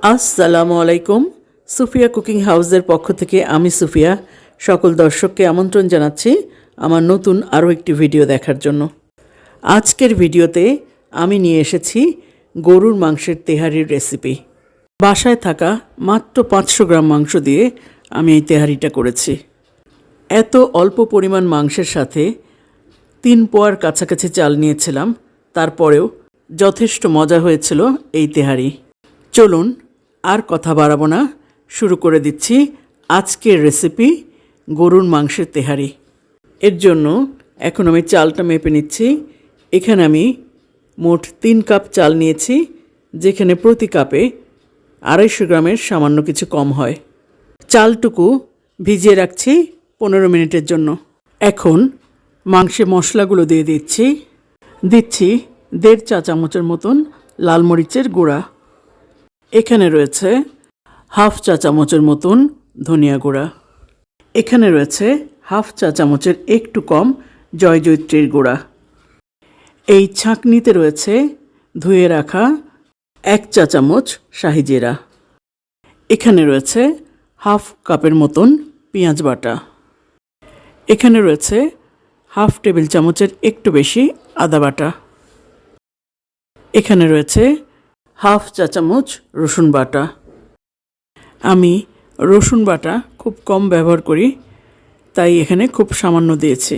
আসসালামু আলাইকুম। সুফিয়া কুকিং হাউসের পক্ষ থেকে আমি সুফিয়া সকল দর্শককে আমন্ত্রণ জানাচ্ছি আমার নতুন আরও একটি ভিডিও দেখার জন্য। আজকের ভিডিওতে আমি নিয়ে এসেছি গরুর মাংসের তেহারির রেসিপি। বাসায় থাকা মাত্র 500 গ্রাম মাংস দিয়ে আমি এই তেহারিটা করেছি। এত অল্প পরিমাণ মাংসের সাথে 3 পোয়ার কাছাকাছি চাল নিয়েছিলাম, তারপরেও যথেষ্ট মজা হয়েছিল এই তেহারি। চলুন আর কথা বাড়াবো না, শুরু করে দিচ্ছি আজকের রেসিপি গরুর মাংসের তেহারি। এর জন্য এখন আমি চালটা মেপে নিচ্ছি। এখানে আমি মোট 3 কাপ চাল নিয়েছি, যেখানে প্রতি কাপে 250 গ্রামের সামান্য কিছু কম হয়। চালটুকু ভিজিয়ে রাখছি 15 মিনিটের জন্য। এখন মাংসে মশলাগুলো দিয়ে দিচ্ছি 1.5 চা চামচের মতন লাল মরিচের গুঁড়া। এখানে রয়েছে 1/2 চা চামচের মতন ধনিয়া গুঁড়া। এখানে রয়েছে 1/2 চা চামচের একটু কম জয়জয়ত্রীর গুঁড়া। এই ছাঁকনিতে রয়েছে ধুয়ে রাখা 1 চা চামচ শাহি জিরা। এখানে রয়েছে 1/2 কাপের মতন পেঁয়াজ বাটা। এখানে রয়েছে 1/2 টেবিল চামচের একটু বেশি আদা বাটা। এখানে রয়েছে 1/2 চা চামচ রসুন বাটা। আমি রসুন বাটা খুব কম ব্যবহার করি, তাই এখানে খুব সামান্য দিয়েছি।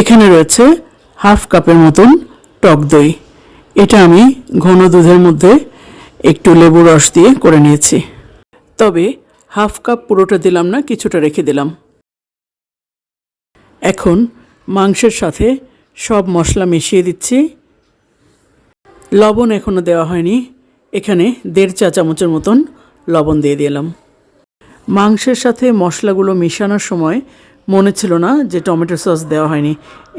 এখানে রয়েছে 1/2 কাপের মতন টক দই। এটা আমি ঘন দুধের মধ্যে একটু লেবুর রস দিয়ে করে নিয়েছি, তবে 1/2 কাপ পুরোটা দিলাম না, কিছুটা রেখে দিলাম। এখন মাংসের সাথে সব মশলা মিশিয়ে দিচ্ছি। লবণ এখনও দেওয়া হয়নি, এখানে 1.5 চা চামচের মতন লবণ দিয়ে দিলাম। মাংসের সাথে মশলাগুলো মিশানোর সময় মনে ছিল না যে টমেটো সস দেওয়া হয়নি,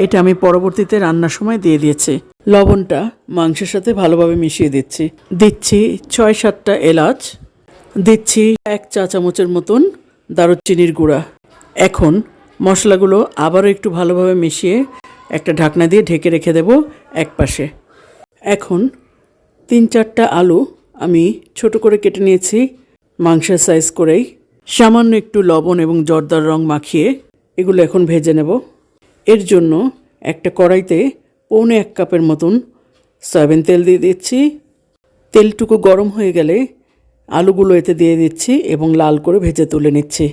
এটা আমি পরবর্তীতে রান্নার সময় দিয়ে দিয়েছি। লবণটা মাংসের সাথে ভালোভাবে মিশিয়ে দিচ্ছি। 6-7টা এলাচ দিচ্ছি, 1 চা চামচের মতন দারুচিনির গুঁড়া। এখন মশলাগুলো আবারও একটু ভালোভাবে মিশিয়ে একটা ঢাকনা দিয়ে ঢেকে রেখে দেব এক পাশে। এখন 3-4টা আলু আমি ছোট করে কেটে নিয়েছি, মাংসের সাইজ করেই। সামান্য একটু লবণ এবং জর্দার রং মাখিয়ে এগুলো এখন ভেজে নেব। এর জন্য একটা কড়াইতে 1.25 কাপের মতন সয়াবিন তেল দিয়ে দিচ্ছি। তেলটুকু গরম হয়ে গেলে আলুগুলো এতে দিয়ে দিচ্ছি এবং লাল করে ভেজে তুলে নিচ্ছি।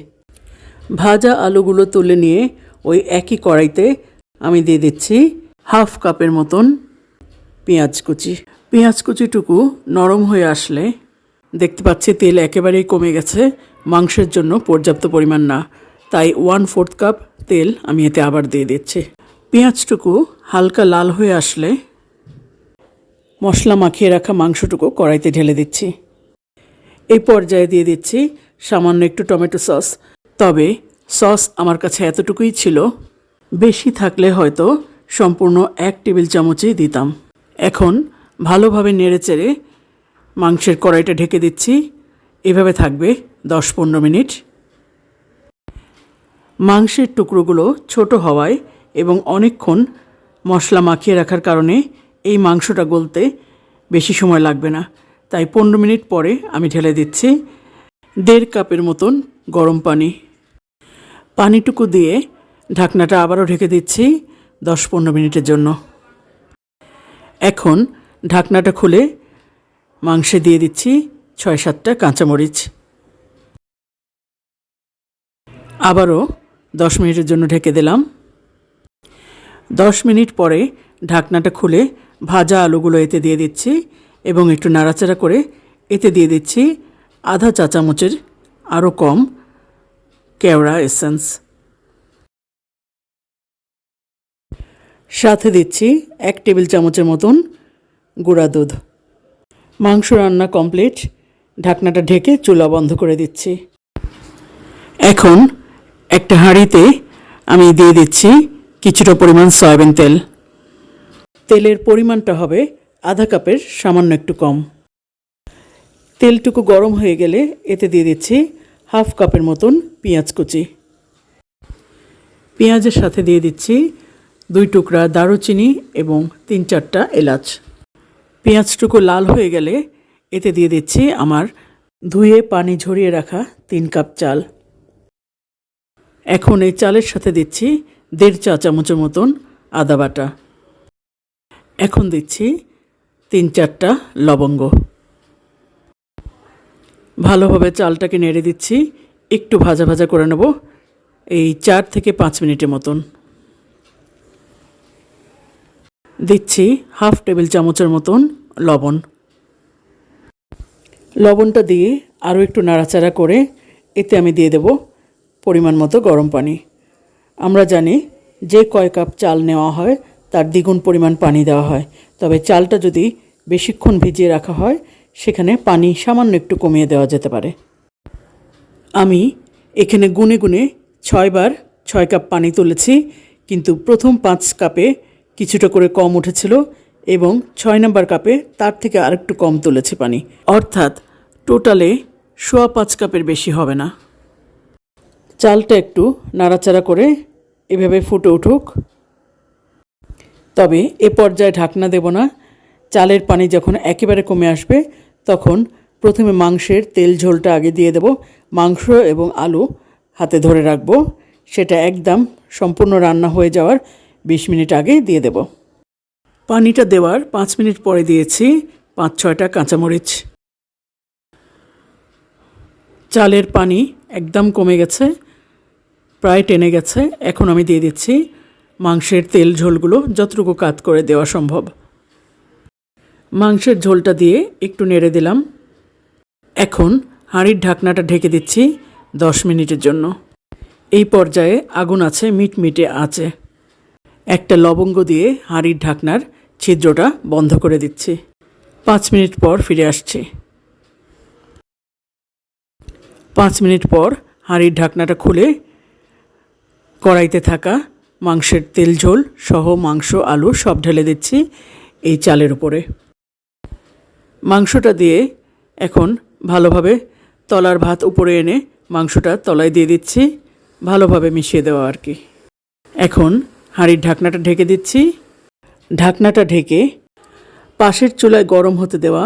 ভাজা আলুগুলো তুলে নিয়ে ওই একই কড়াইতে আমি দিয়ে দিচ্ছি 1/2 কাপের মতন পেঁয়াজ কুচি। পেঁয়াজ কুচিটুকু নরম হয়ে আসলে দেখতে পাচ্ছি তেল একেবারেই কমে গেছে, মাংসের জন্য পর্যাপ্ত পরিমাণ না, তাই 1/4 কাপ তেল আমি এতে আবার দিয়ে দিচ্ছি। পেঁয়াজটুকু হালকা লাল হয়ে আসলে মশলা মাখিয়ে রাখা মাংসটুকু কড়াইতে ঢেলে দিচ্ছি। এই পর্যায়ে দিয়ে দিচ্ছি সামান্য একটু টমেটো সস, তবে সস আমার কাছে এতটুকুই ছিল, বেশি থাকলে হয়তো সম্পূর্ণ 1 টেবিল চামচই দিতাম। এখন ভালোভাবে নেড়েচেড়ে মাংসের কড়াইটা ঢেকে দিচ্ছি। এভাবে থাকবে 10-15 মিনিট। মাংসের টুকরোগুলো ছোট হওয়ায় এবং অনেকক্ষণ মশলা মাখিয়ে রাখার কারণে এই মাংসটা গলতে বেশি সময় লাগবে না, তাই 15 মিনিট পরে আমি ঢেলে দিচ্ছি 1.5 কাপের মতন গরম পানি। পানিটুকু দিয়ে ঢাকনাটা আবারও ঢেকে দিচ্ছি 10-15 মিনিটের জন্য। এখন ঢাকনাটা খুলে মাংসে দিয়ে দিচ্ছি 6-7টা কাঁচামরিচ। আবারও 10 মিনিটের জন্য ঢেকে দিলাম। 10 মিনিট পরে ঢাকনাটা খুলে ভাজা আলুগুলো এতে দিয়ে দিচ্ছি এবং একটু নাড়াচাড়া করে এতে দিয়ে দিচ্ছি 1/2 চা চামচের আরও কম কেওড়া এসেন্স। সাথে দিচ্ছি 1 টেবিল চামচের মতন গুঁড়া দুধ। মাংস রান্না কমপ্লিট, ঢাকনাটা ঢেকে চুলা বন্ধ করে দিচ্ছি। এখন একটা হাঁড়িতে আমি দিয়ে দিচ্ছি কিছুটা পরিমাণ সয়াবিন তেল। তেলের পরিমাণটা হবে 1/2 কাপের সামান্য একটু কম। তেলটুকু গরম হয়ে গেলে এতে দিয়ে দিচ্ছি 1/2 কাপের মতন পেঁয়াজ কুচি। পেঁয়াজের সাথে দিয়ে দিচ্ছি 2 টুকরা দারুচিনি এবং 3-4টা এলাচ। পেঁয়াজটুকু লাল হয়ে গেলে এতে দিয়ে দিচ্ছি আমার ধুয়ে পানি ঝরিয়ে রাখা 3 কাপ চাল। এখন এই চালের সাথে দিচ্ছি 1.5 চা চামচের মতন আদা বাটা। এখন দিচ্ছি 3-4টা লবঙ্গ। ভালোভাবে চালটাকে নেড়ে দিচ্ছি, একটু ভাজা ভাজা করে নেব এই 4 থেকে 5 মিনিটের মতন। দিচ্ছি হাফ টেবিল চামচের মতন লবণ। লবণটা দিয়ে আরও একটু নাড়াচাড়া করে এতে আমি দিয়ে দেব পরিমাণ মতো গরম পানি। আমরা জানি যে কয় কাপ চাল নেওয়া হয় তার দ্বিগুণ পরিমাণ পানি দেওয়া হয়, তবে চালটা যদি বেশিক্ষণ ভিজিয়ে রাখা হয় সেখানে পানি সামান্য একটু কমিয়ে দেওয়া যেতে পারে। আমি এখানে গুনে গুনে 6 বার 6 কাপ পানি তুলেছি, কিন্তু প্রথম 5 কাপে কিছুটা করে কম উঠেছিল এবং 6 নম্বর কাপে তার থেকে আরেকটু কম তুলেছি পানি, অর্থাৎ টোটালে 5.25 কাপের বেশি হবে না। চালটা একটু নাড়াচাড়া করে এভাবে ফুটে উঠুক, তবে এ পর্যায়ে ঢাকনা দেব না। চালের পানি যখন একেবারে কমে আসবে তখন প্রথমে মাংসের তেল ঝোলটা আগে দিয়ে দেব। মাংস এবং আলু হাতে ধরে রাখবো, সেটা একদম সম্পূর্ণ রান্না হয়ে যাওয়ার 20 মিনিট আগে দিয়ে দেব। পানিটা দেওয়ার 5 মিনিট পরে দিয়েছি 5-6টা কাঁচামরিচ। চালের পানি একদম কমে গেছে, প্রায় টেনে গেছে। এখন আমি দিয়ে দিচ্ছি মাংসের তেল ঝোলগুলো যতটুকু কাট করে দেওয়া সম্ভব। মাংসের ঝোলটা দিয়ে একটু নেড়ে দিলাম। এখন হাঁড়ির ঢাকনাটা ঢেকে দিচ্ছি 10 মিনিটের জন্য। এই পর্যায়ে আগুন আছে মিটমিটে আঁচে। একটা লবঙ্গ দিয়ে হাঁড়ির ঢাকনার ছিদ্রটা বন্ধ করে দিচ্ছি। 5 মিনিট পর ফিরে আসছি। 5 মিনিট পর হাঁড়ির ঢাকনাটা খুলে কড়াইতে থাকা মাংসের তেল ঝোল সহ মাংস আলু সব ঢেলে দিচ্ছি এই চালের উপরে। মাংসটা দিয়ে এখন ভালোভাবে তলার ভাত উপরে এনে মাংসটা তলায় দিয়ে দিচ্ছি, ভালোভাবে মিশিয়ে দেওয়া আর কি। এখন হাঁড়ির ঢাকনাটা ঢেকে দিচ্ছি। ঢাকনাটা ঢেকে পাশের চুলায় গরম হতে দেওয়া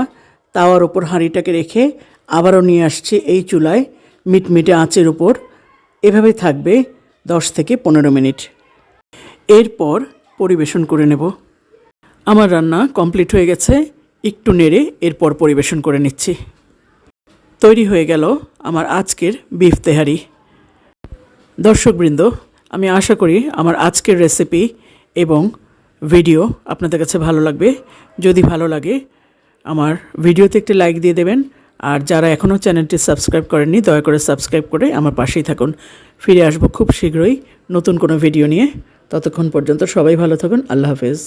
তাওয়ার ওপর হাঁড়িটাকে রেখে আবারও নিয়ে আসছি এই চুলায় মিটমিটে আঁচের উপর। এভাবে থাকবে 10 থেকে 15 মিনিট। এরপর পরিবেশন করে নেব। আমার রান্না কমপ্লিট হয়ে গেছে, একটু নেড়ে এরপর পরিবেশন করে নিচ্ছি। তৈরি হয়ে গেল আমার আজকের বিফ তেহারি। দর্শকবৃন্দ, আমি আশা করি আমার আজকের রেসিপি এবং ভিডিও আপনাদের কাছে ভালো লাগবে। যদি ভালো লাগে আমার ভিডিওতে একটি লাইক দিয়ে দেবেন, আর যারা এখনও চ্যানেলটি সাবস্ক্রাইব করেননি দয়া করে সাবস্ক্রাইব করে আমার পাশেই থাকুন। ফিরে আসবো খুব শীঘ্রই নতুন কোনো ভিডিও নিয়ে। ততক্ষণ পর্যন্ত সবাই ভালো থাকুন। আল্লাহ হাফেজ।